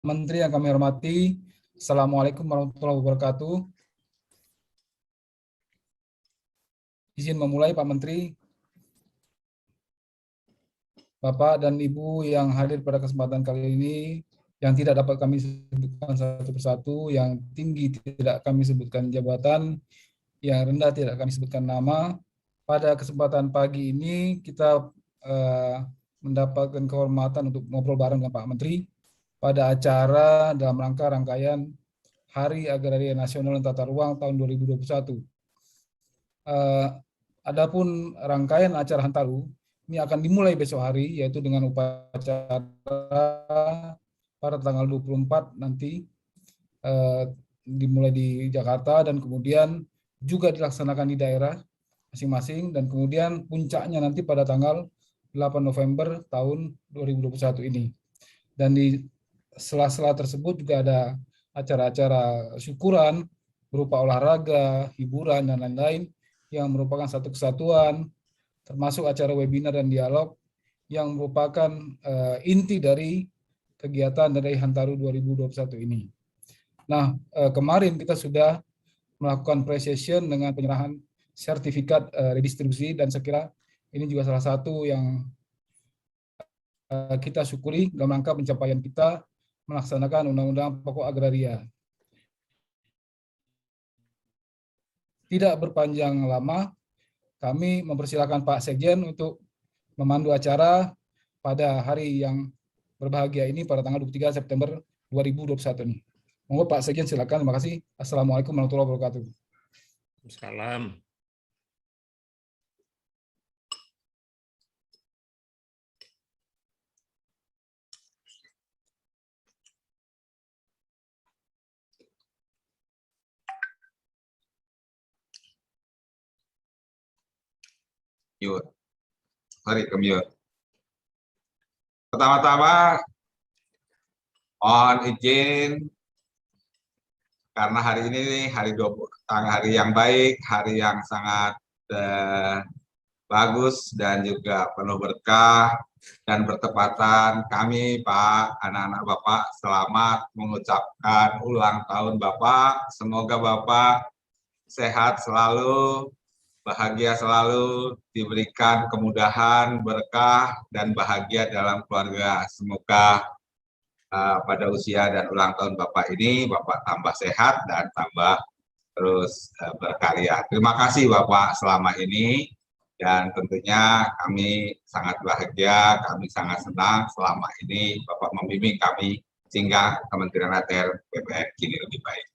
Menteri yang kami hormati, Assalamualaikum warahmatullahi wabarakatuh. Izin memulai Pak Menteri, Bapak dan Ibu yang hadir pada kesempatan kali ini, yang tidak dapat kami sebutkan satu persatu, yang tinggi tidak kami sebutkan jabatan, yang rendah tidak kami sebutkan nama. Pada kesempatan pagi ini kita mendapatkan kehormatan untuk ngobrol bareng dengan Pak Menteri pada acara dalam rangkaian Hari Agraria Nasional dan Tata Ruang tahun 2021. Adapun rangkaian acara Hantaru ini akan dimulai besok hari, yaitu dengan upacara pada tanggal 24 nanti, dimulai di Jakarta dan kemudian juga dilaksanakan di daerah masing-masing, dan kemudian puncaknya nanti pada tanggal 8 November tahun 2021 ini. Dan di sela-sela tersebut juga ada acara-acara syukuran berupa olahraga, hiburan, dan lain-lain yang merupakan satu kesatuan, termasuk acara webinar dan dialog yang merupakan inti dari kegiatan dari Hantaru 2021 ini. Nah, kemarin kita sudah melakukan pre-session dengan penyerahan sertifikat redistribusi, dan saya kira ini juga salah satu yang kita syukuri dalam rangka pencapaian kita melaksanakan Undang-Undang Pokok Agraria. Tidak berpanjang lama, kami mempersilakan Pak Sekjen untuk memandu acara pada hari yang berbahagia ini pada tanggal 23 September 2021 ini. Monggo Pak Sekjen, silakan. Terima kasih. Assalamualaikum warahmatullahi wabarakatuh. Salam. Mute. Sorry, ke mute. Pertama-tama mohon izin karena hari ini hari yang baik, hari yang sangat bagus dan juga penuh berkah, dan bertepatan kami Pak, anak-anak Bapak selamat mengucapkan ulang tahun Bapak. Semoga Bapak sehat selalu, bahagia selalu, diberikan kemudahan, berkah, dan bahagia dalam keluarga. Semoga pada usia dan ulang tahun Bapak ini, Bapak tambah sehat dan tambah terus berkarya. Terima kasih Bapak selama ini, dan tentunya kami sangat bahagia, kami sangat senang selama ini Bapak membimbing kami sehingga Kementerian ATR BPN kini lebih baik.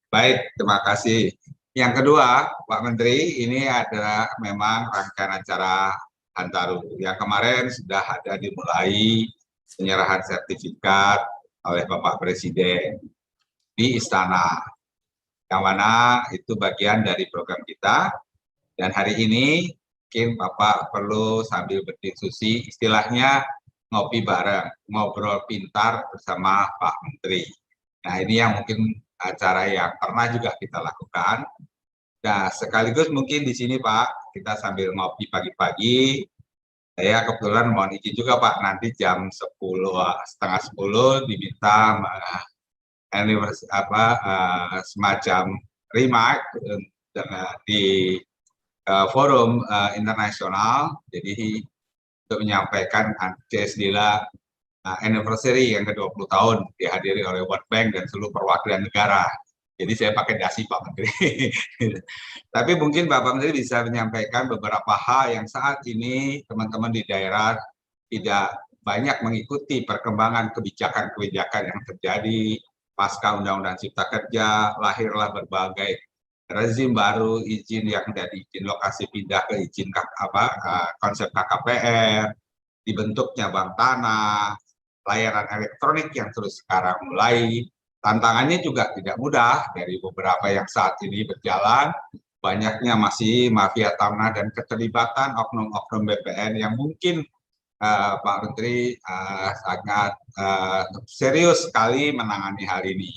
Baik, terima kasih. Yang kedua, Pak Menteri, ini adalah memang rangkaian acara Hantaru. Yang kemarin sudah ada dimulai penyerahan sertifikat oleh Bapak Presiden di Istana, yang mana itu bagian dari program kita. Dan hari ini mungkin Bapak perlu sambil berdiskusi, istilahnya ngopi bareng, ngobrol pintar bersama Pak Menteri. Nah, ini yang mungkin acara yang pernah juga kita lakukan. Nah, sekaligus mungkin di sini Pak, kita sambil ngopi pagi-pagi. Saya kebetulan mohon izin juga Pak, nanti jam 10, setengah 10 diminta semacam remark di forum internasional. Jadi untuk menyampaikan CSDILA anniversary yang ke-20 tahun dihadiri oleh World Bank dan seluruh perwakilan negara. Jadi saya pakai dasi Pak Menteri. Tapi mungkin Bapak Menteri bisa menyampaikan beberapa hal yang saat ini teman-teman di daerah tidak banyak mengikuti perkembangan kebijakan-kebijakan yang terjadi pasca Undang-Undang Cipta Kerja, lahirlah berbagai rezim baru, izin yang dari izin lokasi pindah ke izin konsep KKPR, dibentuknya bank tanah, layanan elektronik yang terus sekarang mulai. Tantangannya juga tidak mudah dari beberapa yang saat ini berjalan, banyaknya masih mafia tanah dan keterlibatan oknum-oknum BPN yang mungkin Pak Menteri sangat serius sekali menangani hal ini.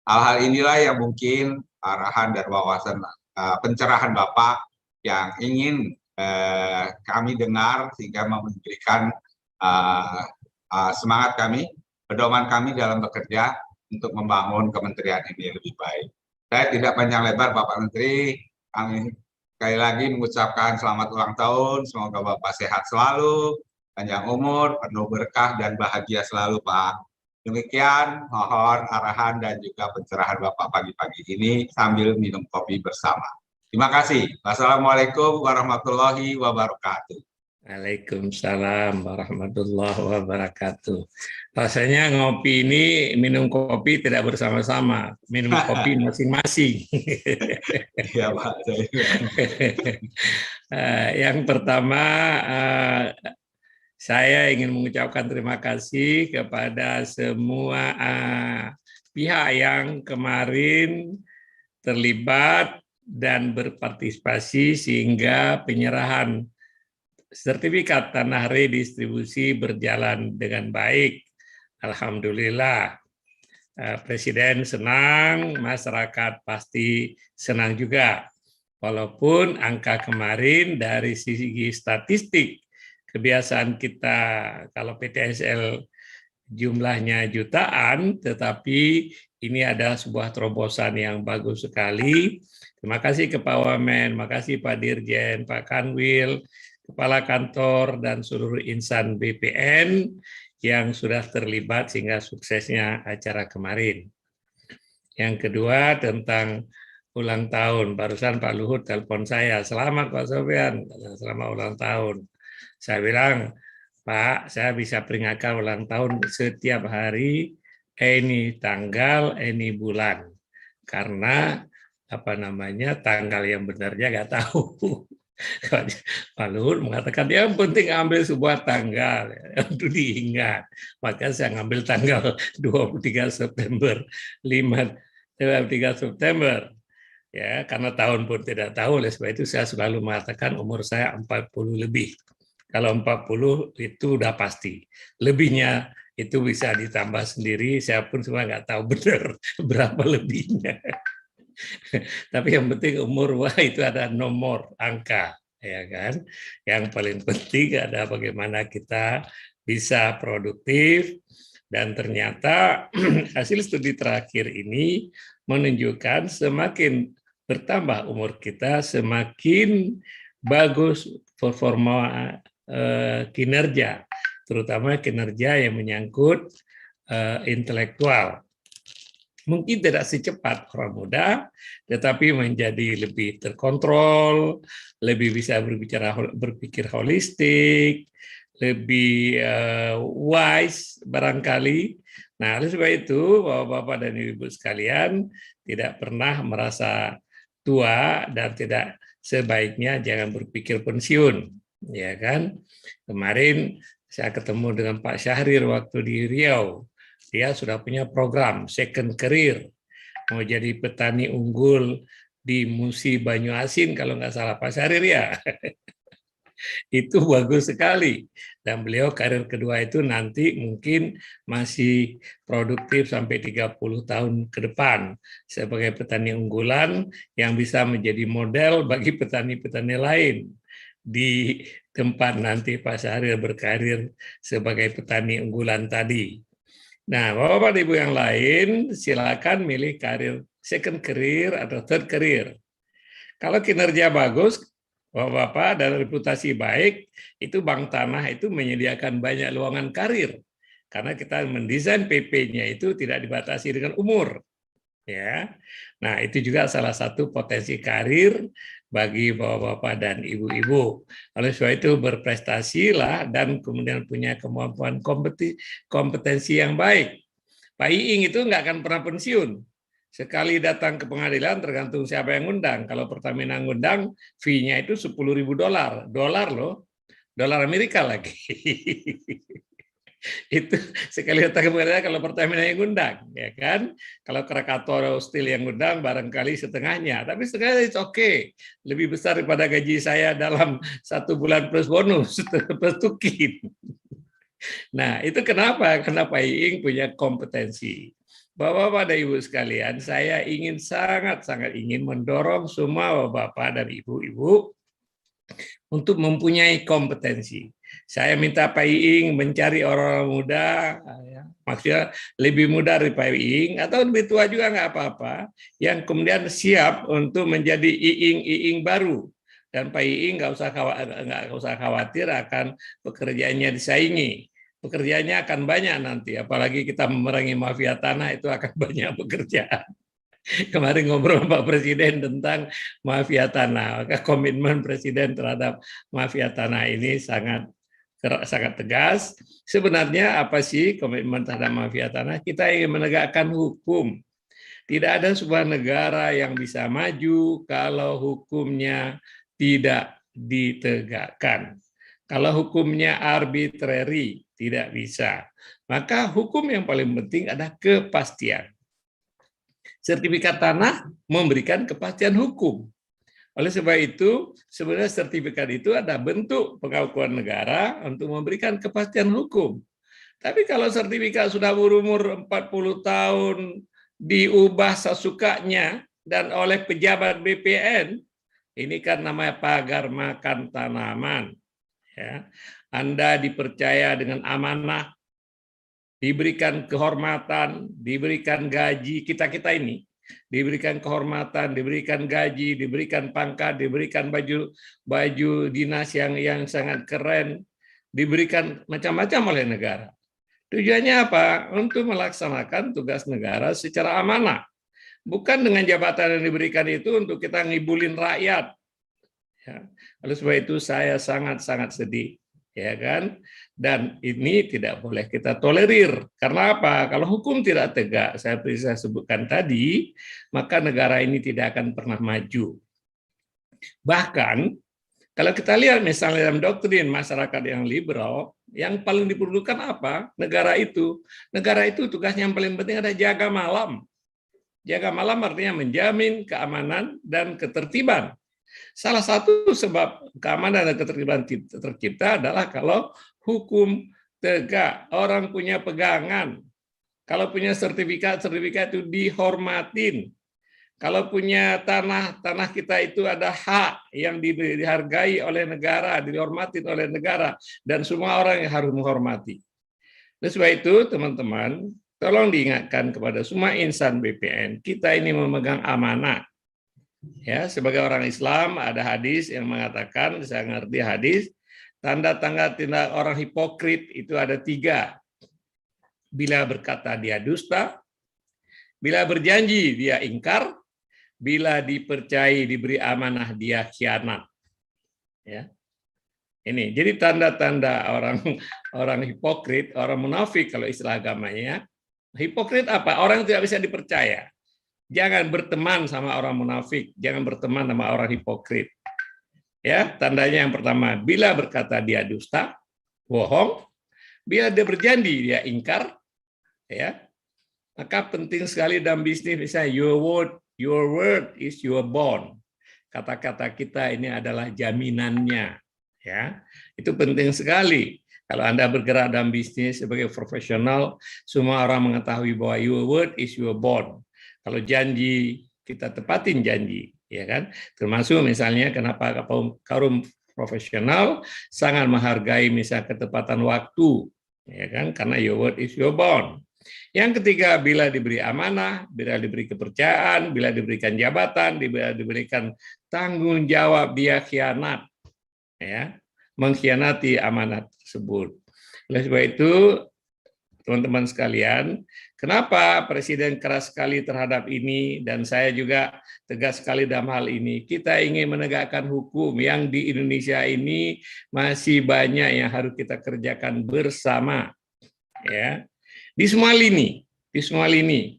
Hal-hal inilah yang mungkin arahan dan wawasan pencerahan Bapak yang ingin kami dengar sehingga memberikan semangat kami pedoman kami dalam bekerja untuk membangun kementerian ini lebih baik. Saya tidak panjang lebar, Bapak Menteri. Kami sekali lagi mengucapkan selamat ulang tahun. Semoga Bapak sehat selalu, panjang umur, penuh berkah, dan bahagia selalu, Pak. Demikian, mohon arahan dan juga pencerahan Bapak pagi-pagi ini sambil minum kopi bersama. Terima kasih. Wassalamualaikum warahmatullahi wabarakatuh. Waalaikumsalam warahmatullahi wabarakatuh. Rasanya ngopi ini, minum kopi tidak bersama-sama, minum kopi masing-masing. Iya, Pak. Yang pertama, saya ingin mengucapkan terima kasih kepada semua pihak yang kemarin terlibat dan berpartisipasi sehingga penyerahan sertifikat tanah redistribusi berjalan dengan baik. Alhamdulillah. Presiden senang, masyarakat pasti senang juga. Walaupun angka kemarin dari segi statistik, kebiasaan kita kalau PTSL jumlahnya jutaan, tetapi ini adalah sebuah terobosan yang bagus sekali. Terima kasih ke Pak Wamen, terima kasih Pak Dirjen, Pak Kanwil, Kepala Kantor, dan seluruh insan BPN yang sudah terlibat sehingga suksesnya acara kemarin. Yang kedua tentang ulang tahun. Barusan Pak Luhut telepon saya, selamat Pak Sofyan, selamat ulang tahun. Saya bilang, Pak, saya bisa peringatkan ulang tahun setiap hari, ini tanggal, ini bulan. Karena tanggal yang benarnya nggak tahu. Pak Luhut mengatakan yang penting ambil sebuah tanggal untuk diingat. Maka saya ngambil tanggal 23 September, 3 September. Ya, karena tahun pun tidak tahu, oleh sebab itu saya selalu mengatakan umur saya 40 lebih. Kalau 40 itu udah pasti. Lebihnya itu bisa ditambah sendiri, saya pun semua nggak tahu benar berapa lebihnya. Tapi yang penting umur, wah itu ada nomor, angka, ya kan. Yang paling penting ada bagaimana kita bisa produktif, dan ternyata hasil studi terakhir ini menunjukkan semakin bertambah umur kita, semakin bagus performa kinerja, terutama kinerja yang menyangkut intelektual. Mungkin tidak secepat orang muda, tetapi menjadi lebih terkontrol, lebih bisa berpikir holistik, lebih wise barangkali. Nah, oleh sebab itu, Bapak dan Ibu sekalian, tidak pernah merasa tua dan tidak sebaiknya jangan berpikir pensiun, ya kan? Kemarin saya ketemu dengan Pak Syahrir waktu di Riau. Dia sudah punya program second career, mau jadi petani unggul di Musi Banyuasin kalau nggak salah Pak Syahrir ya. Itu bagus sekali. Dan beliau karir kedua itu nanti mungkin masih produktif sampai 30 tahun ke depan sebagai petani unggulan yang bisa menjadi model bagi petani-petani lain di tempat nanti Pak Syahrir berkarir sebagai petani unggulan tadi. Nah, Bapak-Bapak Ibu yang lain, silakan milih karir second career atau third career. Kalau kinerja bagus, Bapak-Bapak, dan reputasi baik, itu Bank Tanah itu menyediakan banyak lowongan karir. Karena kita mendesain PP-nya itu tidak dibatasi dengan umur. Ya, nah itu juga salah satu potensi karir bagi bapak-bapak dan ibu-ibu. Oleh sebab itu berprestasilah dan kemudian punya kemampuan kompetensi yang baik. Pak Iing itu nggak akan pernah pensiun. Sekali datang ke pengadilan tergantung siapa yang ngundang. Kalau Pertamina ngundang, fee-nya itu $10.000. Dolar loh, dolar Amerika lagi. Itu sekali datang ke pengadilan kalau Pertamina yang ngundang, ya kan? Kalau Krakatau Steel yang ngundang barangkali setengahnya, tapi setengahnya itu oke, lebih besar daripada gaji saya dalam 1 bulan plus bonus, plus tukin. Nah itu kenapa? Karena Pak Iing punya kompetensi. Bapak-bapak dan ibu sekalian, saya ingin sangat-sangat ingin mendorong semua bapak dan ibu-ibu untuk mempunyai kompetensi. Saya minta Pak Iing mencari orang muda, ya, maksudnya lebih muda dari Pak Iing atau lebih tua juga nggak apa-apa, yang kemudian siap untuk menjadi Iing baru. Dan Pak Iing nggak usah khawatir akan pekerjaannya disaingi. Pekerjaannya akan banyak nanti, apalagi kita memerangi mafia tanah itu akan banyak pekerjaan. Kemarin ngobrol Pak Presiden tentang mafia tanah, maka komitmen Presiden terhadap mafia tanah ini sangat tegas. Sebenarnya apa sih komitmen terhadap mafia tanah? Kita ingin menegakkan hukum. Tidak ada sebuah negara yang bisa maju kalau hukumnya tidak ditegakkan. Kalau hukumnya arbitrary, tidak bisa. Maka hukum yang paling penting adalah kepastian. Sertifikat tanah memberikan kepastian hukum. Oleh sebab itu, sebenarnya sertifikat itu ada bentuk pengakuan negara untuk memberikan kepastian hukum. Tapi kalau sertifikat sudah berumur 40 tahun, diubah sesukanya dan oleh pejabat BPN, ini kan namanya pagar makan tanaman. Ya. Anda dipercaya dengan amanah, diberikan kehormatan, diberikan gaji, kita-kita ini, diberikan kehormatan, diberikan gaji, diberikan pangkat, diberikan baju dinas yang sangat keren, diberikan macam-macam oleh negara. Tujuannya apa? Untuk melaksanakan tugas negara secara amanah. Bukan dengan jabatan yang diberikan itu untuk kita ngibulin rakyat. Ya. Oleh sebab itu saya sangat-sangat sedih. Ya kan? Dan ini tidak boleh kita tolerir. Karena apa? Kalau hukum tidak tegak, saya sebutkan tadi, maka negara ini tidak akan pernah maju. Bahkan, kalau kita lihat misalnya dalam doktrin masyarakat yang liberal, yang paling diperlukan apa? Negara itu tugasnya yang paling penting adalah jaga malam. Jaga malam artinya menjamin keamanan dan ketertiban. Salah satu sebab keamanan dan ketertiban tercipta adalah kalau hukum tegak, orang punya pegangan. Kalau punya sertifikat itu dihormatin. Kalau punya tanah kita itu ada hak yang dihargai oleh negara, dihormatin oleh negara, dan semua orang yang harus menghormati. Oleh sebab itu, teman-teman, tolong diingatkan kepada semua insan BPN, kita ini memegang amanah. Ya, sebagai orang Islam ada hadis yang mengatakan, saya ngerti hadis, tanda-tanda tindak orang hipokrit itu ada 3. Bila berkata dia dusta, bila berjanji dia ingkar, bila dipercayai diberi amanah dia khianat. Ya. Ini jadi tanda-tanda orang hipokrit, orang munafik kalau istilah agamanya. Hipokrit apa? Orang yang tidak bisa dipercaya. Jangan berteman sama orang munafik, jangan berteman sama orang hipokrit. Ya, tandanya yang pertama, bila berkata dia dusta, bohong, bila dia berjanji dia ingkar, ya. Maka penting sekali dalam bisnis misalnya your word is your bond. Kata-kata kita ini adalah jaminannya, ya. Itu penting sekali. Kalau Anda bergerak dalam bisnis sebagai profesional, semua orang mengetahui bahwa your word is your bond. Kalau janji, kita tepatin janji, ya kan? Termasuk misalnya kenapa kaum profesional sangat menghargai misalnya ketepatan waktu, ya kan? Karena your word is your bond. Yang ketiga, bila diberi amanah, bila diberi kepercayaan, bila diberikan jabatan, bila diberikan tanggung jawab, dia khianat, ya, mengkhianati amanat tersebut. Oleh sebab itu, teman-teman sekalian, kenapa Presiden keras sekali terhadap ini, dan saya juga tegas sekali dalam hal ini. Kita ingin menegakkan hukum yang di Indonesia ini masih banyak yang harus kita kerjakan bersama. Ya, di semua lini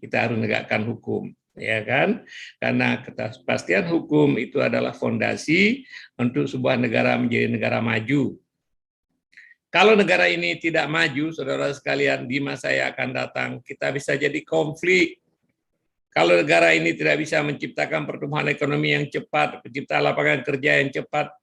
kita harus menegakkan hukum. Ya kan? Karena kepastian hukum itu adalah fondasi untuk sebuah negara menjadi negara maju. Kalau negara ini tidak maju, saudara sekalian, di masa yang akan datang, kita bisa jadi konflik. Kalau negara ini tidak bisa menciptakan pertumbuhan ekonomi yang cepat, menciptakan lapangan kerja yang cepat,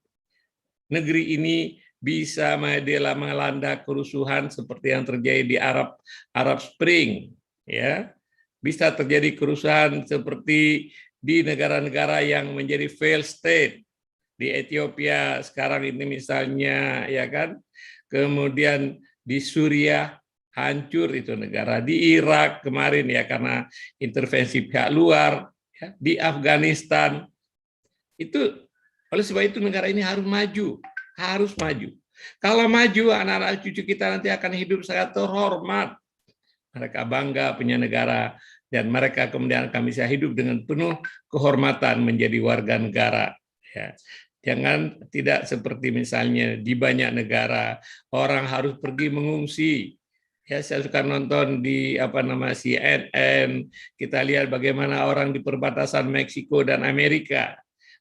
negeri ini bisa melanda kerusuhan seperti yang terjadi di Arab Spring. Ya. Bisa terjadi kerusuhan seperti di negara-negara yang menjadi failed state. Di Ethiopia sekarang ini misalnya, ya kan, kemudian di Suriah hancur itu negara, di Irak kemarin ya karena intervensi pihak luar, ya, di Afghanistan. Itu oleh sebab itu negara ini harus maju, harus maju. Kalau maju, anak-anak cucu kita nanti akan hidup sangat terhormat. Mereka bangga punya negara, dan mereka kemudian akan bisa hidup dengan penuh kehormatan menjadi warga negara. Ya. Jangan tidak seperti misalnya di banyak negara orang harus pergi mengungsi. Ya, saya suka nonton di CNN, kita lihat bagaimana orang di perbatasan Meksiko dan Amerika.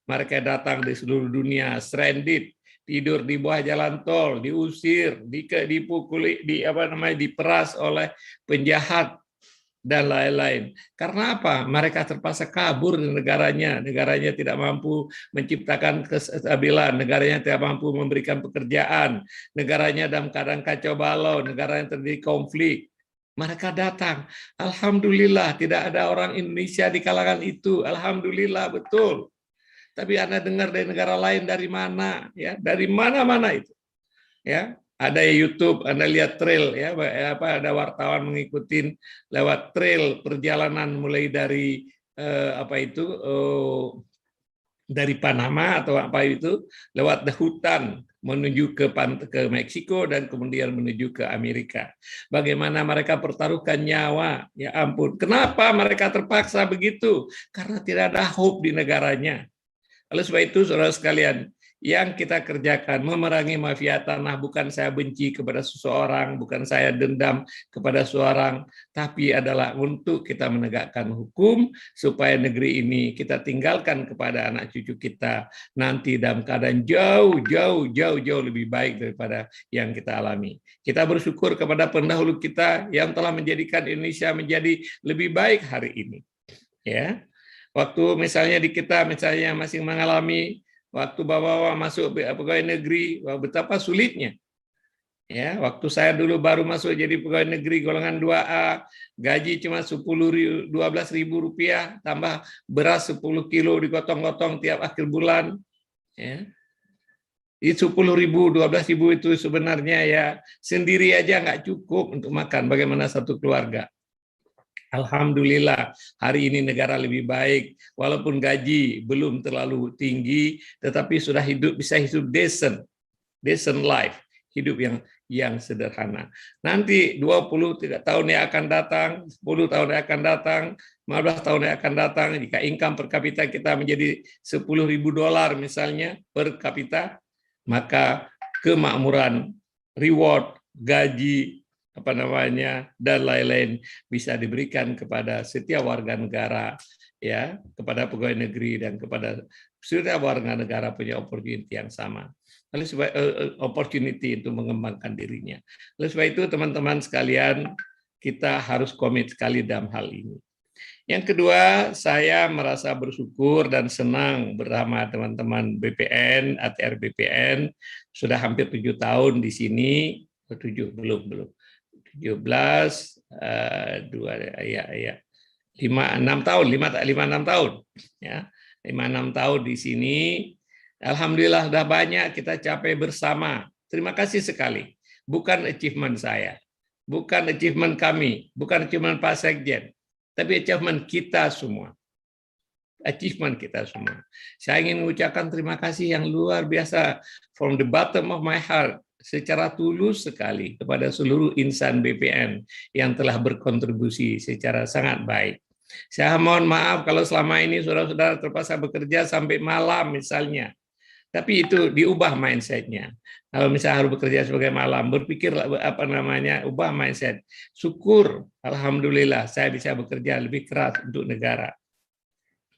Mereka datang di seluruh dunia, stranded, tidur di bawah jalan tol, diusir, dipukuli, diperas oleh penjahat dan lain-lain. Karena apa? Mereka terpaksa kabur dari negaranya. Negaranya tidak mampu menciptakan kestabilan, negaranya tidak mampu memberikan pekerjaan, negaranya dalam keadaan kacau balau, negaranya terjadi konflik. Mereka datang. Alhamdulillah tidak ada orang Indonesia di kalangan itu. Alhamdulillah, betul. Tapi Anda dengar dari negara lain dari mana? Ya, dari mana-mana itu. Ya, ada YouTube, Anda lihat trail ya, ada wartawan mengikuti lewat trail perjalanan mulai dari dari Panama atau apa itu, lewat hutan menuju ke Meksiko dan kemudian menuju ke Amerika. Bagaimana mereka pertaruhkan nyawa, ya ampun. Kenapa mereka terpaksa begitu? Karena tidak ada hope di negaranya. Oleh sebab itu, saudara sekalian, yang kita kerjakan memerangi mafia tanah, bukan saya benci kepada seseorang, bukan saya dendam kepada seseorang, tapi adalah untuk kita menegakkan hukum supaya negeri ini kita tinggalkan kepada anak cucu kita nanti dalam keadaan jauh lebih baik daripada yang kita alami. Kita bersyukur kepada pendahulu kita yang telah menjadikan Indonesia menjadi lebih baik hari ini. Ya. Waktu misalnya di kita misalnya masih mengalami waktu bawa masuk pegawai negeri, betapa sulitnya. Ya, waktu saya dulu baru masuk jadi pegawai negeri golongan 2A, gaji cuma 12.000 rupiah, tambah beras 10 kilo digotong-gotong tiap akhir bulan. Ya. Itu 10.000, 12.000 itu sebenarnya ya sendiri aja nggak cukup untuk makan. Bagaimana satu keluarga? Alhamdulillah, hari ini negara lebih baik, walaupun gaji belum terlalu tinggi, tetapi sudah bisa hidup decent life, hidup yang sederhana. Nanti 20 tahun yang akan datang, 10 tahun yang akan datang, 15 tahun yang akan datang, jika income per kapita kita menjadi $10.000 misalnya per kapita, maka kemakmuran, reward, gaji, dan lain-lain bisa diberikan kepada setiap warga negara, ya, kepada pegawai negeri dan kepada setiap warga negara punya opportunity yang sama. Oleh sebab opportunity untuk mengembangkan dirinya. Oleh sebab itu teman-teman sekalian, kita harus komit sekali dalam hal ini. Yang kedua, saya merasa bersyukur dan senang bersama teman-teman BPN, ATR BPN, sudah hampir 7 tahun di sini, 7 belum. 17, 6 tahun, 5-6 tahun, ya, 5-6 tahun di sini. Alhamdulillah sudah banyak kita capai bersama. Terima kasih sekali. Bukan achievement saya, bukan achievement kami, bukan achievement Pak Sekjen, tapi achievement kita semua. Achievement kita semua. Saya ingin mengucapkan terima kasih yang luar biasa from the bottom of my heart, secara tulus sekali kepada seluruh insan BPN yang telah berkontribusi secara sangat baik. Saya mohon maaf kalau selama ini saudara-saudara terpaksa bekerja sampai malam misalnya. Tapi itu diubah mindset-nya. Kalau misalnya harus bekerja sebagai malam, berpikir ubah mindset. Syukur, alhamdulillah saya bisa bekerja lebih keras untuk negara.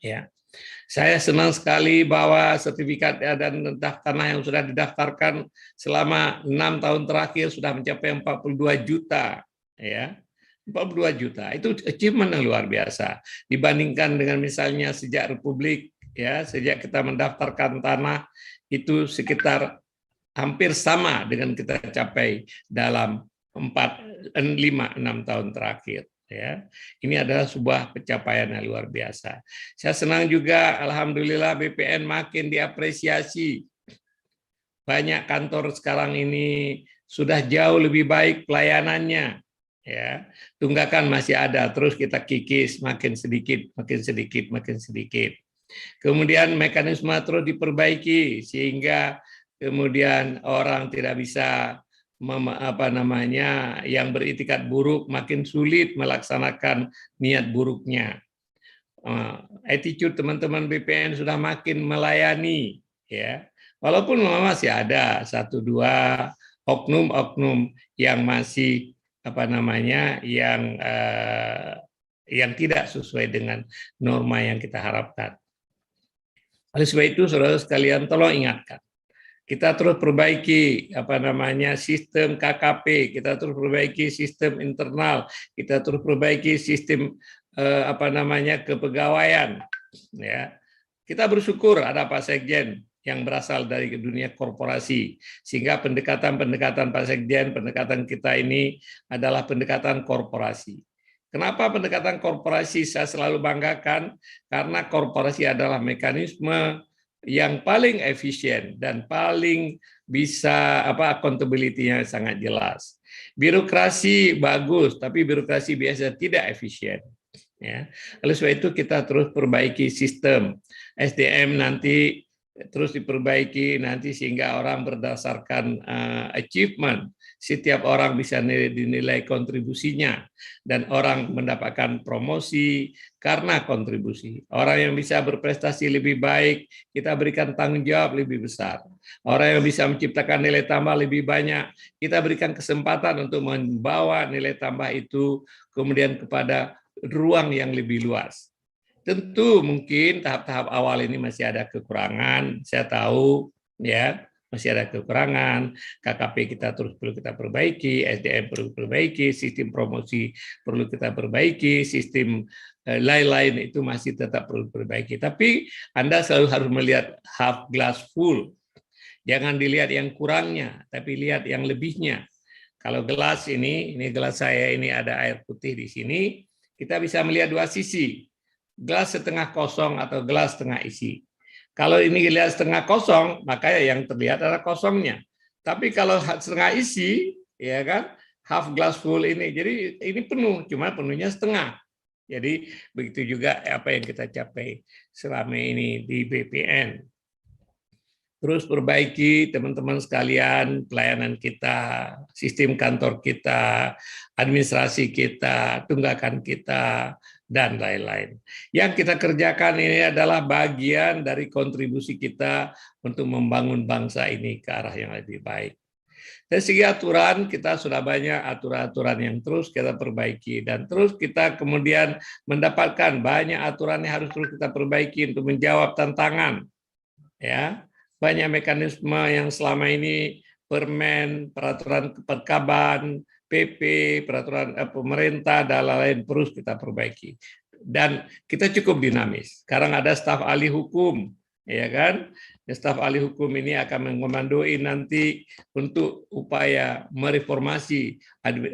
Ya. Saya senang sekali bahwa sertifikat dan tanah yang sudah didaftarkan selama 6 tahun terakhir sudah mencapai 42 juta, ya. 42 juta. Itu achievement yang luar biasa dibandingkan dengan misalnya sejak Republik, ya, sejak kita mendaftarkan tanah itu sekitar hampir sama dengan kita capai dalam 5-6 tahun terakhir. Ya, ini adalah sebuah pencapaian yang luar biasa. Saya senang juga, alhamdulillah BPN makin diapresiasi. Banyak kantor sekarang ini sudah jauh lebih baik pelayanannya. Ya, tunggakan masih ada, terus kita kikis makin sedikit, makin sedikit, makin sedikit. Kemudian mekanisme terus diperbaiki sehingga kemudian orang tidak bisa yang beritikat buruk makin sulit melaksanakan niat buruknya. Attitude teman-teman BPN sudah makin melayani, ya. Walaupun masih ada 1-2 oknum-oknum yang masih yang tidak sesuai dengan norma yang kita harapkan. Oleh sebab itu, saudara sekalian, tolong ingatkan, kita terus perbaiki sistem KKP, kita terus perbaiki sistem internal, kita terus perbaiki sistem kepegawaian. Ya, kita bersyukur ada Pak Sekjen yang berasal dari dunia korporasi, sehingga pendekatan Pak Sekjen, pendekatan kita ini adalah pendekatan korporasi. Kenapa pendekatan korporasi saya selalu banggakan? Karena korporasi adalah mekanisme yang paling efisien dan paling bisa accountability-nya sangat jelas. Birokrasi bagus, tapi birokrasi biasa tidak efisien. Ya. Oleh sebab itu kita terus perbaiki sistem SDM nanti terus diperbaiki nanti sehingga orang berdasarkan achievement. Setiap orang bisa dinilai kontribusinya dan orang mendapatkan promosi karena kontribusi. Orang yang bisa berprestasi lebih baik, kita berikan tanggung jawab lebih besar. Orang yang bisa menciptakan nilai tambah lebih banyak, kita berikan kesempatan untuk membawa nilai tambah itu kemudian kepada ruang yang lebih luas. Tentu mungkin tahap-tahap awal ini masih ada kekurangan, saya tahu ya, masih ada kekurangan, KKP kita terus perlu kita perbaiki, SDM perlu perbaiki, sistem promosi perlu kita perbaiki, sistem lain-lain itu masih tetap perlu perbaiki. Tapi Anda selalu harus melihat half glass full. Jangan dilihat yang kurangnya, tapi lihat yang lebihnya. Kalau gelas ini gelas saya ini ada air putih di sini, kita bisa melihat dua sisi. Gelas setengah kosong atau gelas setengah isi. Kalau ini gelas setengah kosong, maka yang terlihat adalah kosongnya. Tapi kalau setengah isi, ya kan, half glass full ini. Jadi ini penuh, cuma penuhnya setengah. Jadi begitu juga apa yang kita capai selama ini di BPN. Terus perbaiki teman-teman sekalian pelayanan kita, sistem kantor kita, administrasi kita, tunggakan kita, dan lain-lain. Yang kita kerjakan ini adalah bagian dari kontribusi kita untuk membangun bangsa ini ke arah yang lebih baik. Dari segi aturan, kita sudah banyak aturan-aturan yang terus kita perbaiki. Dan terus kita kemudian mendapatkan banyak aturan yang harus terus kita perbaiki untuk menjawab tantangan. Ya, banyak mekanisme yang selama ini permen, peraturan perkaban, PP, peraturan pemerintah, dan lain-lain terus kita perbaiki. Dan kita cukup dinamis. Sekarang ada staf ahli hukum, ya kan? Staf ahli hukum ini akan mengomandoi nanti untuk upaya mereformasi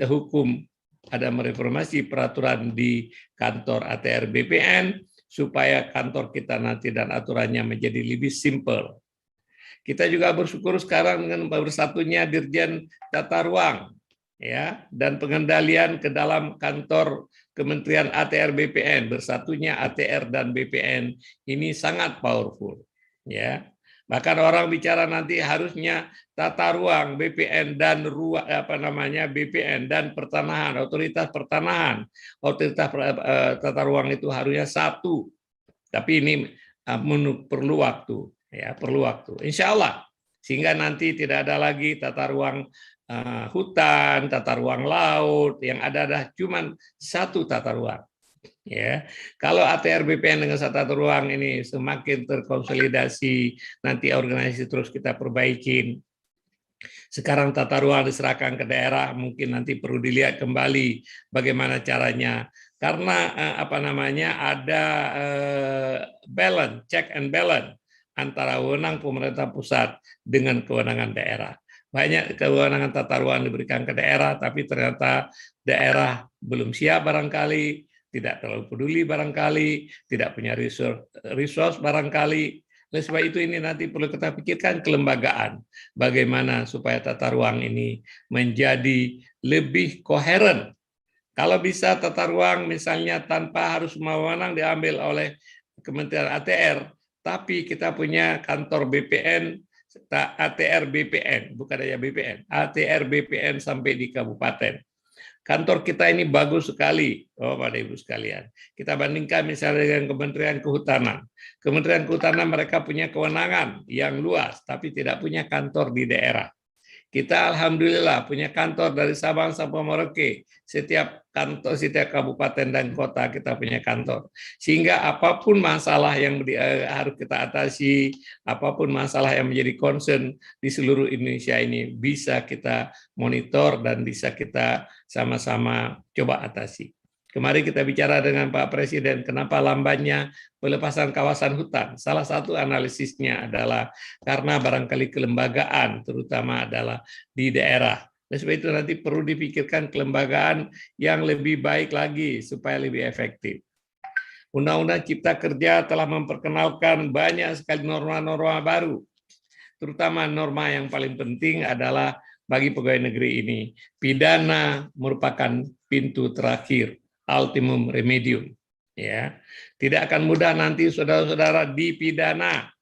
hukum, ada mereformasi peraturan di kantor ATR BPN supaya kantor kita nanti dan aturannya menjadi lebih simpel. Kita juga bersyukur sekarang dengan bersatunya Dirjen Tata Ruang, ya, dan pengendalian ke dalam kantor Kementerian ATR BPN, bersatunya ATR dan BPN ini sangat powerful, ya. Bahkan orang bicara nanti harusnya tata ruang BPN dan BPN dan pertanahan, otoritas pertanahan, otoritas tata ruang itu harusnya satu, tapi ini perlu waktu, ya, perlu waktu. Insya Allah sehingga nanti tidak ada lagi tata ruang hutan, tata ruang laut, yang ada adalah cuma satu tata ruang. Ya, kalau ATR BPN dengan satu tata ruang ini semakin terkonsolidasi, nanti organisasi terus kita perbaikin. Sekarang tata ruang diserahkan ke daerah, mungkin nanti perlu dilihat kembali bagaimana caranya. Karena ada balance, check and balance antara wewenang pemerintah pusat dengan kewenangan daerah. Banyak kewenangan tata ruang diberikan ke daerah, tapi ternyata daerah belum siap barangkali, tidak terlalu peduli barangkali, tidak punya resource barangkali, Oleh sebab itu ini nanti perlu kita pikirkan kelembagaan, bagaimana supaya tata ruang ini menjadi lebih koheren. Kalau bisa tata ruang misalnya tanpa harus wewenang diambil oleh Kementerian ATR, tapi kita punya kantor BPN, ATR BPN, bukan hanya BPN, ATR BPN sampai di kabupaten. Kantor kita ini bagus sekali, Bapak Ibu sekalian. Kita bandingkan misalnya dengan Kementerian Kehutanan. Kementerian Kehutanan mereka punya kewenangan yang luas, tapi tidak punya kantor di daerah. Kita alhamdulillah punya kantor dari Sabang sampai Merauke. Setiap kantor, setiap kabupaten dan kota kita punya kantor. Sehingga apapun masalah yang harus kita atasi, apapun masalah yang menjadi concern di seluruh Indonesia ini bisa kita monitor dan bisa kita sama-sama coba atasi. Kemarin kita bicara dengan Pak Presiden, kenapa lambannya pelepasan kawasan hutan. Salah satu analisisnya adalah karena barangkali kelembagaan, terutama adalah di daerah. Oleh sebab itu nanti perlu dipikirkan kelembagaan yang lebih baik lagi supaya lebih efektif. Undang-Undang Cipta Kerja telah memperkenalkan banyak sekali norma-norma baru, terutama norma yang paling penting adalah bagi pegawai negeri ini, pidana merupakan pintu terakhir, ultimum remedium. Ya, tidak akan mudah nanti saudara-saudara dipidana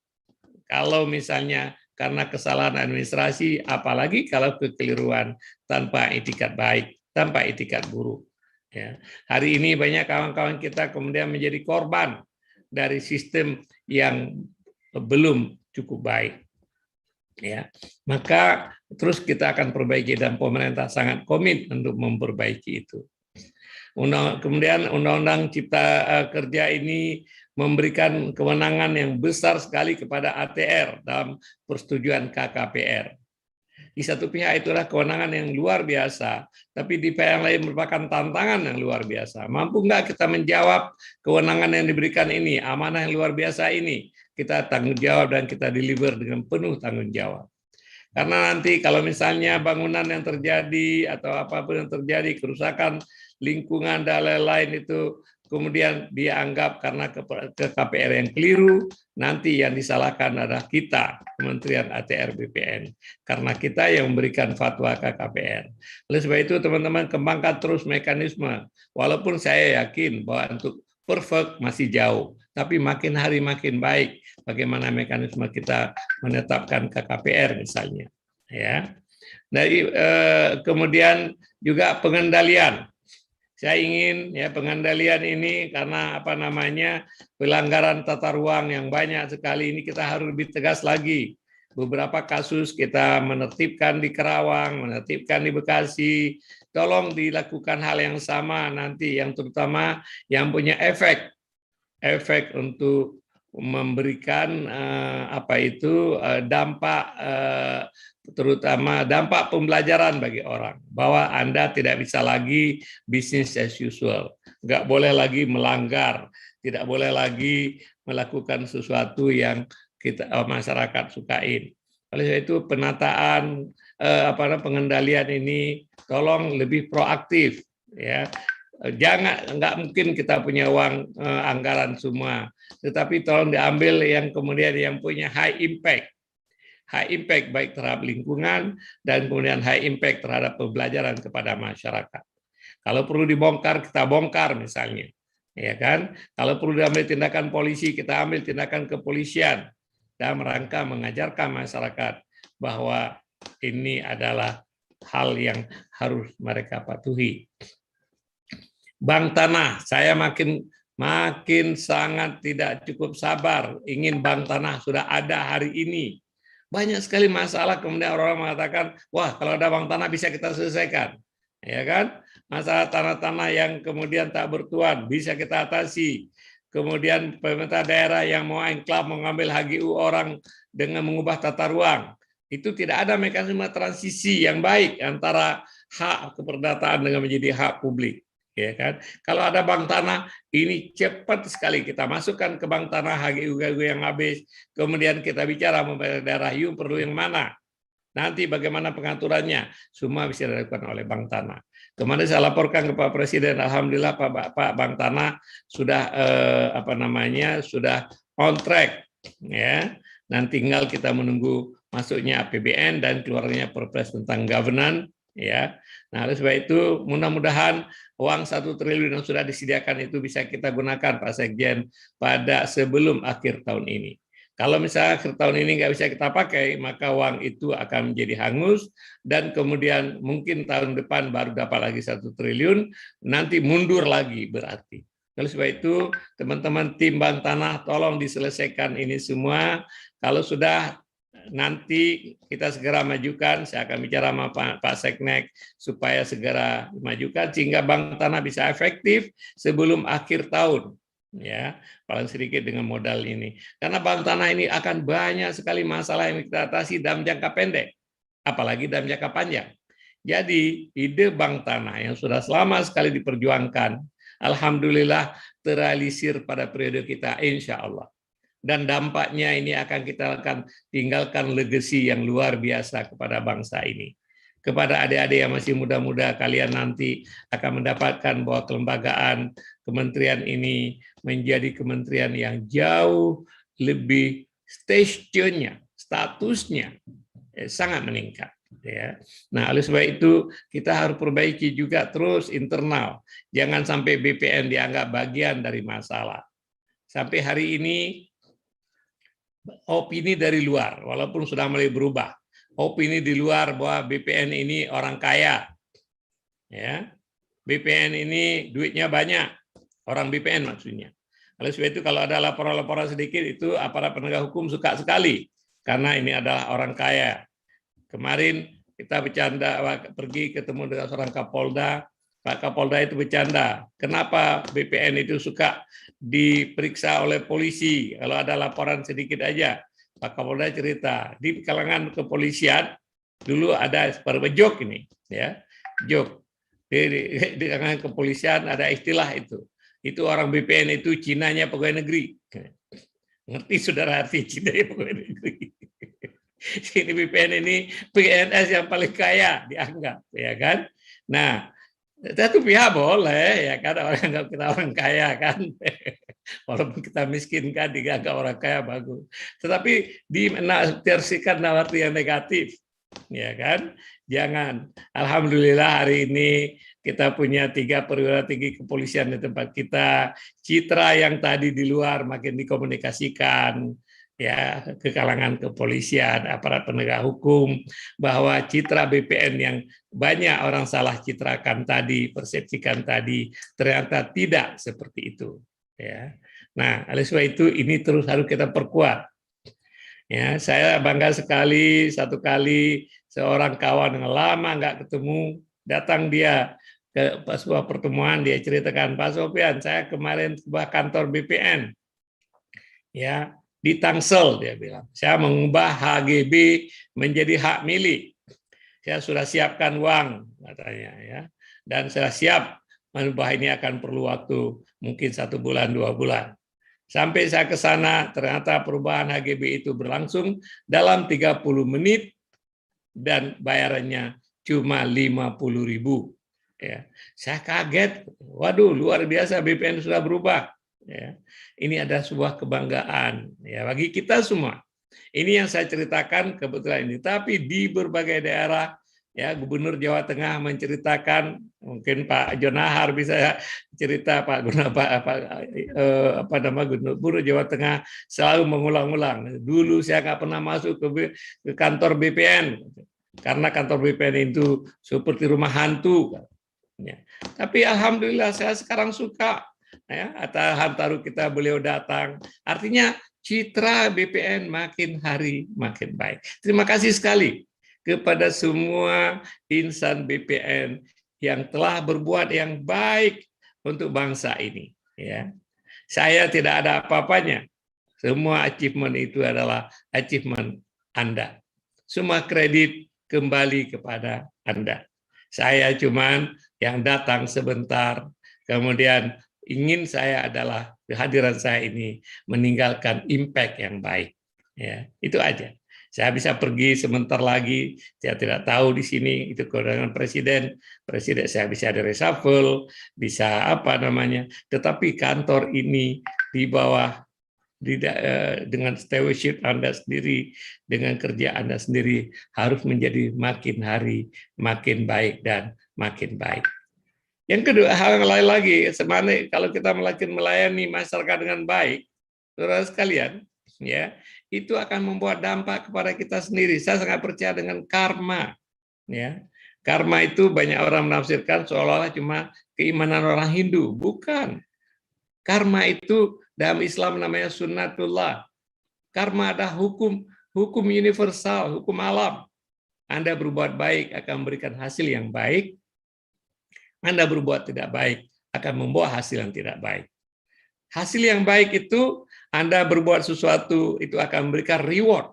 kalau misalnya karena kesalahan administrasi, apalagi kalau kekeliruan tanpa itikat baik, tanpa itikat buruk. Ya. Hari ini banyak kawan-kawan kita kemudian menjadi korban dari sistem yang belum cukup baik. Ya, maka terus kita akan perbaiki dan pemerintah sangat komit untuk memperbaiki itu. Kemudian Undang-Undang Cipta Kerja ini memberikan kewenangan yang besar sekali kepada ATR dalam persetujuan KKPR. Di satu pihak itulah kewenangan yang luar biasa, tapi di pihak yang lain merupakan tantangan yang luar biasa. Mampu nggak kita menjawab kewenangan yang diberikan ini, amanah yang luar biasa ini? Kita tanggung jawab dan kita deliver dengan penuh tanggung jawab. Karena nanti kalau misalnya bangunan yang terjadi atau apapun yang terjadi, kerusakan lingkungan dan lain-lain itu kemudian dianggap karena KPR yang keliru, nanti yang disalahkan adalah kita, Kementerian ATR BPN, karena kita yang memberikan fatwa KKPR. Oleh sebab itu teman-teman kembangkan terus mekanisme, walaupun saya yakin bahwa untuk perfect masih jauh, tapi makin hari makin baik bagaimana mekanisme kita menetapkan KKPR misalnya. Ya. Dari kemudian juga pengendalian. Saya ingin ya pengendalian ini karena apa namanya pelanggaran tata ruang yang banyak sekali ini kita harus lebih tegas lagi. Beberapa kasus kita menertibkan di Kerawang, menertibkan di Bekasi. Tolong dilakukan hal yang sama nanti yang terutama yang punya efek untuk memberikan dampak terutama dampak pembelajaran bagi orang bahwa Anda tidak bisa lagi business as usual, nggak boleh lagi melanggar, tidak boleh lagi melakukan sesuatu yang kita masyarakat sukain. Oleh sebab itu penataan pengendalian ini tolong lebih proaktif ya. Jangan, nggak mungkin kita punya uang anggaran semua, tetapi tolong diambil yang kemudian yang punya high impact baik terhadap lingkungan dan kemudian high impact terhadap pembelajaran kepada masyarakat. Kalau perlu dibongkar, kita bongkar misalnya, ya kan? Kalau perlu diambil tindakan polisi, kita ambil tindakan kepolisian dalam rangka mengajarkan masyarakat bahwa ini adalah hal yang harus mereka patuhi. Bank Tanah, saya makin sangat tidak cukup sabar ingin bank tanah sudah ada hari ini. Banyak sekali masalah kemudian orang mengatakan, wah kalau ada bank tanah bisa kita selesaikan, ya kan? Masalah tanah-tanah yang kemudian tak bertuan bisa kita atasi. Kemudian pemerintah daerah yang mau enklav mengambil HGU orang dengan mengubah tata ruang, itu tidak ada mekanisme transisi yang baik antara hak keperdataan dengan menjadi hak publik. Ya kan? Kalau ada bank tanah, ini cepat sekali kita masukkan ke bank tanah HGU yang habis, kemudian kita bicara pemerintah daerah, yuk perlu yang mana, nanti bagaimana pengaturannya, semua bisa dilakukan oleh bank tanah. Kemarin saya laporkan ke Pak Presiden, alhamdulillah Pak bank tanah sudah sudah on track ya. Dan tinggal kita menunggu masuknya APBN dan keluarnya Perpres tentang governance, ya. Nah, oleh sebab itu mudah-mudahan uang 1 triliun yang sudah disediakan itu bisa kita gunakan, Pak Sekjen, pada sebelum akhir tahun ini. Kalau misalnya akhir tahun ini nggak bisa kita pakai, maka uang itu akan menjadi hangus, dan kemudian mungkin tahun depan baru dapat lagi 1 triliun, nanti mundur lagi berarti. Oleh sebab itu, teman-teman tim Bank Tanah, tolong diselesaikan ini semua. Kalau sudah, nanti kita segera majukan, saya akan bicara sama Pak Seknek supaya segera dimajukan sehingga Bank Tanah bisa efektif sebelum akhir tahun, ya, paling sedikit dengan modal ini. Karena Bank Tanah ini akan banyak sekali masalah yang kita atasi dalam jangka pendek, apalagi dalam jangka panjang. Jadi ide Bank Tanah yang sudah lama sekali diperjuangkan, alhamdulillah terrealisir pada periode kita, insya Allah. Dan dampaknya ini akan kita tinggalkan legacy yang luar biasa kepada bangsa ini. Kepada adik-adik yang masih muda-muda, kalian nanti akan mendapatkan bahwa kelembagaan kementerian ini menjadi kementerian yang jauh lebih statusnya sangat meningkat. Ya. Nah, oleh sebab itu kita harus perbaiki juga terus internal. Jangan sampai BPN dianggap bagian dari masalah. Sampai hari ini opini dari luar, walaupun sudah mulai berubah, opini di luar bahwa BPN ini orang kaya, ya, BPN ini duitnya banyak, orang BPN maksudnya. Oleh sebab itu kalau ada laporan-laporan sedikit itu aparat penegak hukum suka sekali, karena ini adalah orang kaya. Kemarin kita bercanda, pergi ketemu dengan seorang Kapolda, Pak Kapolda itu bercanda, kenapa BPN itu suka diperiksa oleh polisi, kalau ada laporan sedikit aja. Pak Kapolda cerita, di kalangan kepolisian, dulu ada jok ini, ya, jok. Di kalangan kepolisian ada istilah itu orang BPN itu Cinanya pegawai negeri. Ngerti saudara arti Cinanya pegawai negeri? Ini BPN ini PNS yang paling kaya dianggap, ya kan? Nah, satu pihak boleh, ya kan, orang anggap kita orang kaya kan, walaupun kita miskin kan dianggap orang kaya bagus. Tetapi ditersikan arti yang negatif, ya kan? Jangan. Alhamdulillah hari ini kita punya 3 perwira tinggi kepolisian di tempat kita. Citra yang tadi di luar makin dikomunikasikan, ya, ke kalangan kepolisian, aparat penegak hukum, bahwa citra BPN yang banyak orang salah citrakan tadi, persepsikan tadi, ternyata tidak seperti itu. Ya. Nah, oleh sebab itu ini terus harus kita perkuat. Ya, saya bangga sekali satu kali seorang kawan yang lama nggak ketemu, datang dia ke sebuah pertemuan, dia ceritakan, Pak Sofyan, saya kemarin ke kantor BPN, ya, di Tangsel, dia bilang, saya mengubah HGB menjadi hak milik. Saya sudah siapkan uang, katanya, ya, dan saya siap mengubah ini akan perlu waktu mungkin 1 bulan, 2 bulan. Sampai saya ke sana, ternyata perubahan HGB itu berlangsung dalam 30 menit dan bayarannya cuma 50.000. Ya, saya kaget, waduh luar biasa BPN sudah berubah. Ya, ini ada sebuah kebanggaan ya bagi kita semua. Ini yang saya ceritakan kebetulan ini. Tapi di berbagai daerah, ya, Gubernur Jawa Tengah menceritakan, mungkin Pak Jonahar bisa cerita, Gubernur Jawa Tengah selalu mengulang-ulang. Dulu saya nggak pernah masuk ke kantor BPN karena kantor BPN itu seperti rumah hantu. Ya. Tapi alhamdulillah saya sekarang suka. Ya, hantaru kita beliau datang, artinya citra BPN makin hari makin baik. Terima kasih sekali kepada semua insan BPN yang telah berbuat yang baik untuk bangsa ini. Ya, saya tidak ada apa-apanya. Semua achievement itu adalah achievement Anda. Semua kredit kembali kepada Anda. Saya cuman yang datang sebentar, kemudian ingin saya adalah kehadiran saya ini meninggalkan impact yang baik. Ya, itu aja. Saya bisa pergi sebentar lagi, saya tidak tahu di sini itu kewenangan presiden saya bisa ada reshuffle, bisa apa namanya. Tetapi kantor ini di bawah dengan stewardship Anda sendiri, dengan kerja Anda sendiri, harus menjadi makin hari makin baik dan makin baik. Yang kedua, hal yang lain lagi, sebenarnya kalau kita melayani masyarakat dengan baik, saudara sekalian, ya, itu akan membuat dampak kepada kita sendiri. Saya sangat percaya dengan karma, ya. Karma itu banyak orang menafsirkan seolah-olah cuma keimanan orang Hindu, bukan. Karma itu dalam Islam namanya sunnatullah. Karma ada hukum universal, hukum alam. Anda berbuat baik akan memberikan hasil yang baik. Anda berbuat tidak baik akan membawa hasil yang tidak baik. Hasil yang baik itu Anda berbuat sesuatu itu akan memberikan reward.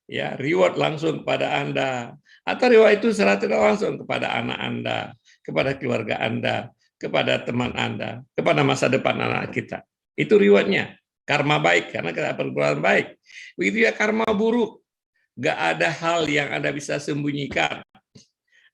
Ya, reward langsung kepada Anda, atau reward itu secara tidak langsung kepada anak Anda, kepada keluarga Anda, kepada teman Anda, kepada masa depan anak kita. Itu rewardnya. Karma baik, karena kita berbuat baik. Begitu ya karma buruk. Nggak ada hal yang Anda bisa sembunyikan.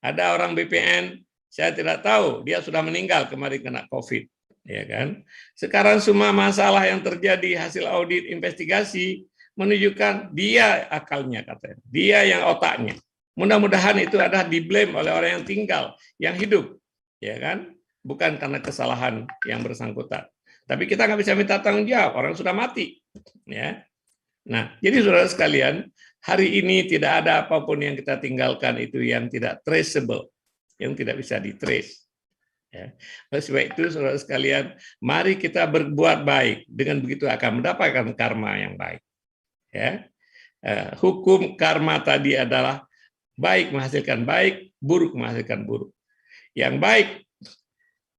Ada orang BPN, saya tidak tahu, dia sudah meninggal kemarin kena COVID. Ya kan? Sekarang semua masalah yang terjadi hasil audit investigasi menunjukkan dia akalnya, katanya. Dia yang otaknya. Mudah-mudahan itu ada di-blame oleh orang yang tinggal, yang hidup. Ya kan? Bukan karena kesalahan yang bersangkutan. Tapi kita nggak bisa minta tanggung jawab, orang sudah mati. Ya. Nah, jadi saudara sekalian, hari ini tidak ada apapun yang kita tinggalkan itu yang tidak traceable, yang tidak bisa di-trace. Ya. Oleh sebab itu, saudara sekalian, mari kita berbuat baik. Dengan begitu akan mendapatkan karma yang baik. Ya. Hukum karma tadi adalah baik menghasilkan baik, buruk menghasilkan buruk. Yang baik,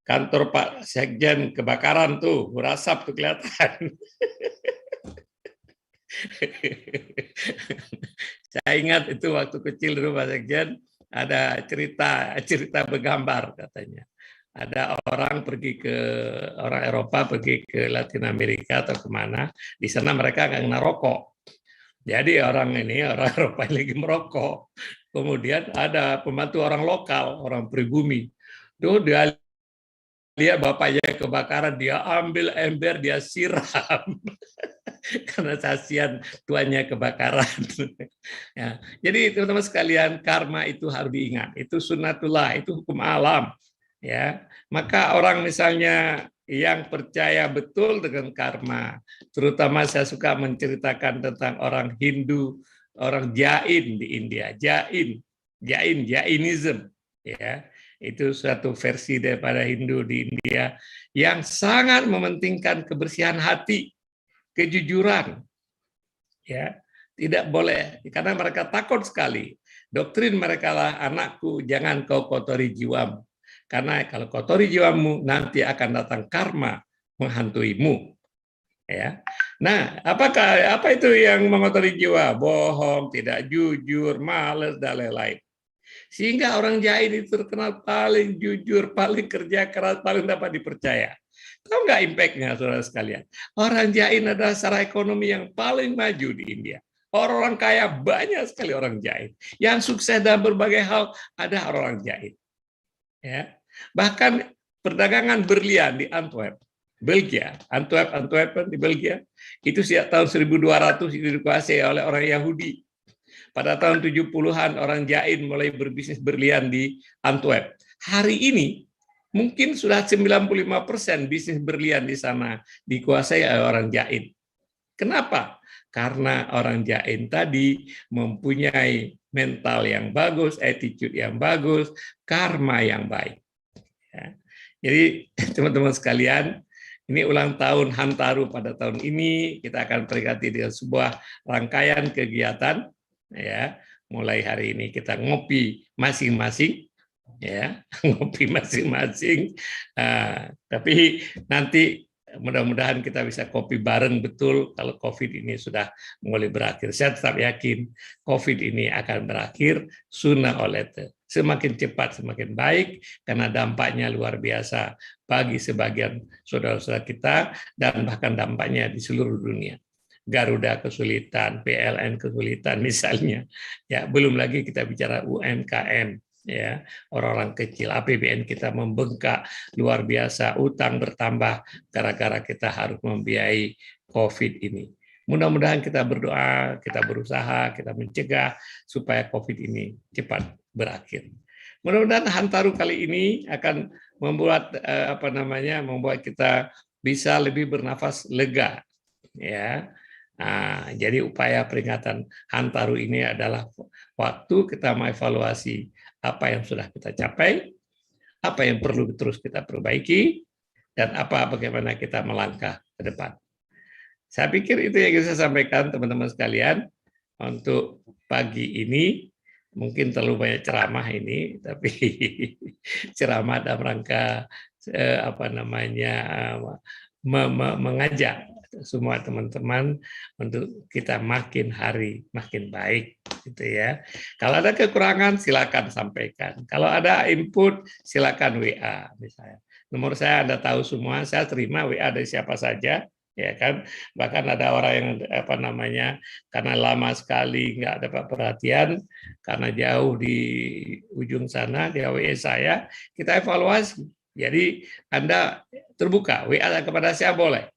kantor Pak Sekjen kebakaran tuh, berasap tuh kelihatan. Saya ingat itu waktu kecil dulu Pak Sekjen ada cerita bergambar katanya. Ada orang Eropa pergi ke Latin Amerika atau kemana, di sana mereka nggak kena rokok. Jadi orang Eropa lagi merokok. Kemudian ada pembantu orang lokal, orang pribumi. Tuh dia lihat bapaknya kebakaran, dia ambil ember, dia siram. Karena kasihan tuannya kebakaran. Ya. Jadi teman-teman sekalian, karma itu harus diingat. Itu sunnatullah, itu hukum alam. Ya, maka orang misalnya yang percaya betul dengan karma, terutama saya suka menceritakan tentang orang Hindu, orang Jain di India, Jainism, ya, itu suatu versi daripada Hindu di India yang sangat mementingkan kebersihan hati, kejujuran, ya, tidak boleh karena mereka takut sekali. Doktrin mereka lah, anakku jangan kau kotori jiwamu. Karena kalau kotori jiwamu, nanti akan datang karma menghantuimu. Ya. Nah, apa itu yang mengotori jiwa? Bohong, tidak jujur, malas, dan lain-lain. Sehingga orang Jain itu terkenal paling jujur, paling kerja keras, paling dapat dipercaya. Tahu nggak impact-nya, saudara sekalian? Orang Jain adalah secara ekonomi yang paling maju di India. Orang kaya banyak sekali orang Jain. Yang sukses dalam berbagai hal ada orang Jain. Ya. Bahkan perdagangan berlian di Antwerp, Belgia, Antwerpen di Belgia, itu sejak tahun 1200 itu dikuasai oleh orang Yahudi. Pada tahun 70-an orang Jain mulai berbisnis berlian di Antwerp. Hari ini mungkin sudah 95% bisnis berlian di sana dikuasai oleh orang Jain. Kenapa? Karena orang Jain tadi mempunyai mental yang bagus, attitude yang bagus, karma yang baik. Ya. Jadi teman-teman sekalian, ini ulang tahun Hantaru pada tahun ini, kita akan peringati dengan sebuah rangkaian kegiatan. Ya, mulai hari ini kita ngopi masing-masing, ya, ngopi masing-masing. Tapi nanti mudah-mudahan kita bisa kopi bareng betul kalau COVID ini sudah mulai berakhir. Saya tetap yakin COVID ini akan berakhir sooner or later. Semakin cepat semakin baik karena dampaknya luar biasa bagi sebagian saudara-saudara kita dan bahkan dampaknya di seluruh dunia. Garuda kesulitan, PLN kesulitan misalnya. Ya, belum lagi kita bicara UMKM. ya, orang-orang kecil, APBN kita membengkak luar biasa, utang bertambah gara-gara kita harus membiayai COVID ini. Mudah-mudahan kita berdoa, kita berusaha, kita mencegah supaya COVID ini cepat berakhir. Mudah-mudahan Hantaru kali ini akan membuat membuat kita bisa lebih bernafas lega, ya. Nah, jadi upaya peringatan Hantaru ini adalah waktu kita mengevaluasi apa yang sudah kita capai, apa yang perlu terus kita perbaiki, dan bagaimana kita melangkah ke depan. Saya pikir itu yang saya sampaikan teman-teman sekalian untuk pagi ini. Mungkin terlalu banyak ceramah ini, tapi ceramah dalam rangka mengajak semua teman-teman untuk kita makin hari makin baik, gitu ya. Kalau ada kekurangan silakan sampaikan. Kalau ada input silakan WA misalnya. Nomor saya Anda tahu semua, saya terima WA dari siapa saja, ya kan. Bahkan ada orang yang karena lama sekali nggak dapat perhatian karena jauh di ujung sana, dia WA saya, kita evaluasi. Jadi Anda terbuka, WA kepada saya boleh,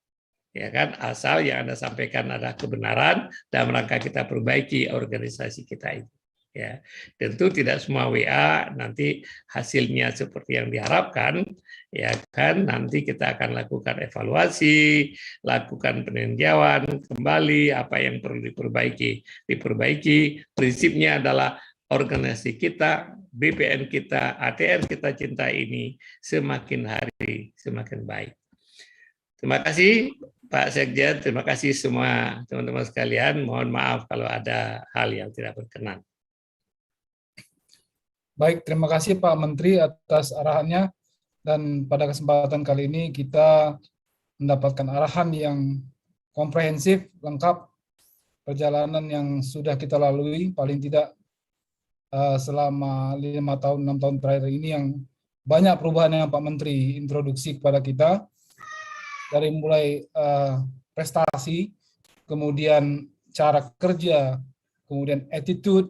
ya kan, asal yang Anda sampaikan adalah kebenaran dalam rangka kita perbaiki organisasi kita ini. Ya, tentu tidak semua WA nanti hasilnya seperti yang diharapkan, ya kan. Nanti kita akan lakukan evaluasi, lakukan peninjauan kembali apa yang perlu diperbaiki. Prinsipnya adalah organisasi kita, BPN kita, ATR kita cinta ini semakin hari semakin baik. Terima kasih Pak Sekjen, terima kasih semua teman-teman sekalian. Mohon maaf kalau ada hal yang tidak berkenan. Baik, terima kasih Pak Menteri atas arahannya, dan pada kesempatan kali ini kita mendapatkan arahan yang komprehensif, lengkap, perjalanan yang sudah kita lalui, paling tidak selama 5 tahun, 6 tahun terakhir ini, yang banyak perubahan yang Pak Menteri introduksi kepada kita, dari mulai prestasi, kemudian cara kerja, kemudian attitude,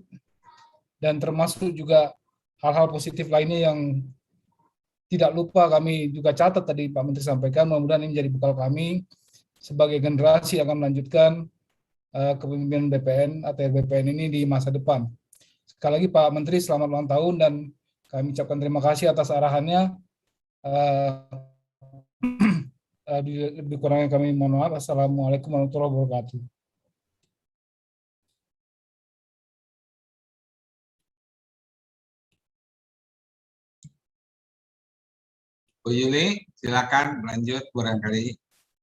dan termasuk juga hal-hal positif lainnya yang tidak lupa kami juga catat tadi Pak Menteri sampaikan. Mudah-mudahan ini menjadi bekal kami sebagai generasi yang akan melanjutkan kepemimpinan BPN atau BPN ini di masa depan. Sekali lagi Pak Menteri, selamat ulang tahun, dan kami ucapkan terima kasih atas arahannya. Lebih kurangnya kami mohon maaf. Assalamualaikum warahmatullahi wabarakatuh. Bu Yuli, silakan lanjut barangkali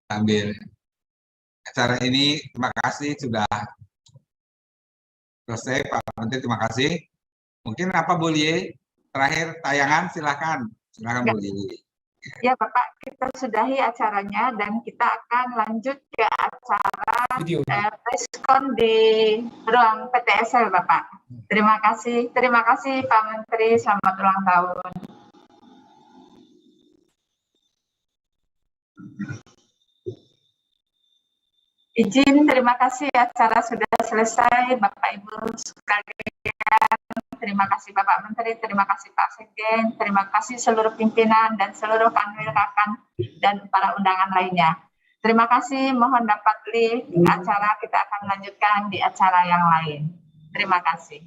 sambil acara ini. Terima kasih sudah selesai Pak Menteri, terima kasih. Mungkin apa Bu Yuli terakhir tayangan, silakan Bu Yuli. Ya Bapak, kita sudahi acaranya dan kita akan lanjut ke acara preskon di ruang PTSL Bapak. Terima kasih Pak Menteri, selamat ulang tahun. Izin, terima kasih, acara sudah selesai Bapak Ibu sekalian. Terima kasih Bapak Menteri, terima kasih Pak Sekjen, terima kasih seluruh pimpinan dan seluruh kanwil rekan dan para undangan lainnya. Terima kasih, mohon dapat lift acara, kita akan lanjutkan di acara yang lain. Terima kasih.